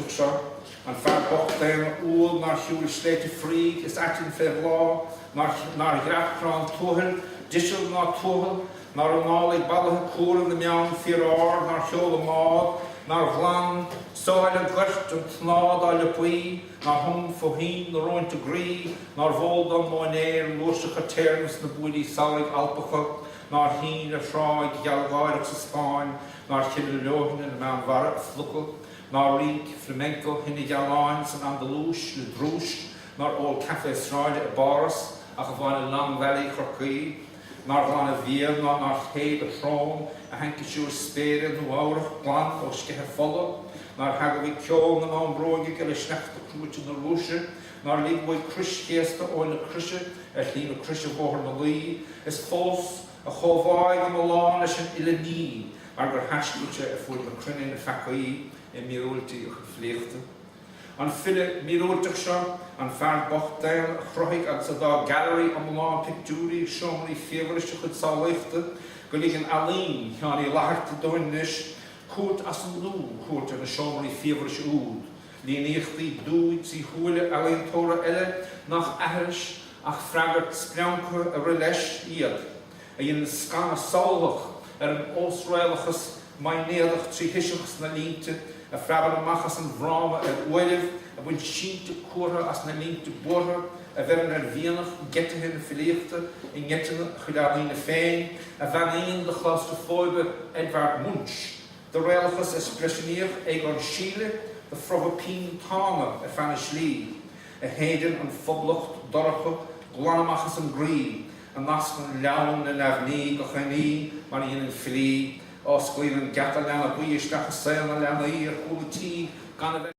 Mirúteach seo an fear bochtaim úl nar siúil sléite frí is atin feh lá nar greachrán tuathil disil ná tuathil nar an nálaigh ballathe cúran na meán fiar nar seola mád nar bhlan Saol an ghirt an tnád á le buí nar thum fohín na rointe grí nar bhóld an máinéir luasacha téirnas na buidí saoigh alpacha nar hín a shráid gealgáireach sa Spáin nar cinna leohanna na meán mhara a flucail nar ríg flamenco hinna gealáin san Andalúis le drúis nar ól café sráide a Baras a go bhain Long Valley Chorcaí nar bhain a bhíal nar chéad a shrón a hankisiúr spéire nó áireach glan ó scithe folla nar hagah ceol na mán bróige go le sneachta cruúte na rúise nar lígmhaid cris chéasta ó na crise a hlí na crise bhóthar na lí is fós a chomháid am lán leis an ealaíne mar gur heascailte a fuair na cruinne na fechaí I míúiltaí a chufléachta. An file míúilteach seo an fear bochtail a chroigh agus a dá gallery am lán pictúrí Sheáin Uí Fhlatharta chud sálaíochta go líg an ealaíne cheann í leharta dóinis cuat as an lú cuat an Sheáin Uí Fhlatharta úd. Líonaíochtaí dúid sí thuaile ealaíontóra eile nach ahris ach freagart screamcha a ri leis iad. A dhéanann scan a sáilach an ósráilachas mainéadach trí hiisiachs na línte a freaban amachas an bhráma a uilimh a buin sínte cuatha as na línte bortha a bheran ar bhíanach gettathe na filiachta I ngetana chudálaína féin a bhainaíonn le chláustafóibe Edvard Munch. The réalachas espressioníoch ag an síle the frohapín tána a fanna slí a héidir an phoblacht doracha glanamachas an grí a nascan leann na nefní go chaní mar dhéanann filí osclaíonn an gata leanna buíisteach a saoil na leanna í ar chúlatí gan a